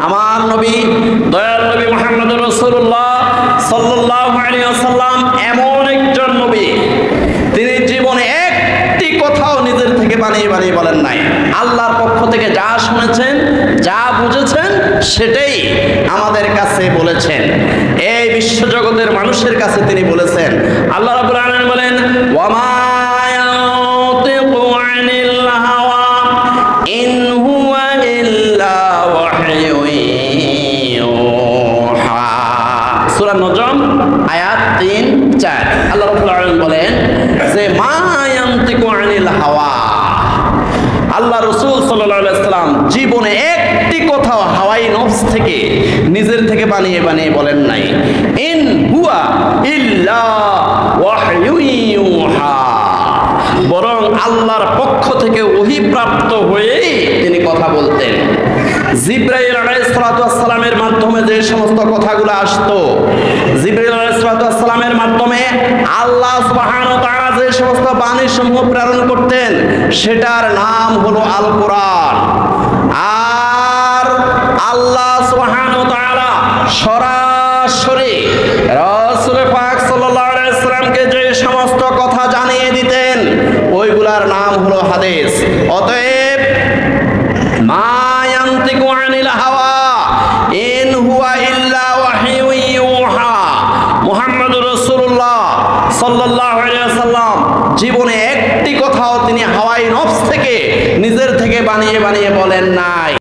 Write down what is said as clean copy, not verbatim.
আমার নবী দয়াল নবী মুহাম্মদুর রাসূলুল্লাহ সাল্লাল্লাহু আলাইহি ওয়াসাল্লাম এমন একজন নবী, তিনি জীবনে একটি কথাও নিজের থেকে বানিয়ে বানিয়ে বলেন নাই। আল্লাহর পক্ষ থেকে যা শুনেছেন, যা বুঝেছেন, সেটাই আমাদের কাছে বলেছেন। এই বিশ্বজগতের মানুষের কাছে তিনি বলেছেন। আল্লাহ রাব্বুল আলামিন বলেন, ওয়ামা ইয়ানতিকু আনিল হাওয়া ইন হুয়া ইল্লা ওয়াহয়ুন ইউহা। সূরা নজম আয়াত ৩-৪। আল্লাহ রাব্বুল আলামিন বলেন যে মা ইয়ানতিকু আনিল হাওয়া, আল্লাহ রাসূল সাল্লাল্লাহু আলাইহি ওয়াসাল্লাম জীবনে একটি কথাও হাওয়াই নফস থেকে নিজের থেকে বানিয়ে বানিয়ে বলেন নাই। ইন হুয়া ইল্লা ওয়াহয়ুন ইউহা, বরং আল্লাহর পক্ষ থেকে ওহী প্রাপ্ত হয়েই তিনি কথা বলতেন। জিবরাইল আলাইহিস সালাতু ওয়াস সালামের মাধ্যমে যে সমস্ত কথাগুলো আসতো, জিবরাইল আলাইহিস সালাতু ওয়াস সালামের মাধ্যমে আল্লাহ সুবহানাহু ওয়া তাআলা যে সমস্ত বাণী সমূহ প্রেরণ করতেন, সেটার নাম হলো আল কোরআন। আর আল্লাহ সুবহানাহু ওয়া তাআলা সরাসরি রাসূল পাক সাল্লাল্লাহু আলাইহি ওয়াসাল্লামকে যে সমস্ত কথা জানিয়ে দিতেন, ওইগুলার নাম হলো হাদিস। অতএব মা ইয়ানতিকু আনিল হাওয়া ইন হুয়া ইল্লা ওয়াহয়ুন ইউহা, মুহাম্মদুর রাসূলুল্লাহ সাল্লাল্লাহু আলাইহি ওয়াসাল্লাম জীবনে একটি কথাও তিনি হাওয়াই নফস থেকে নিজের থেকে বানিয়ে বানিয়ে বলেন নাই।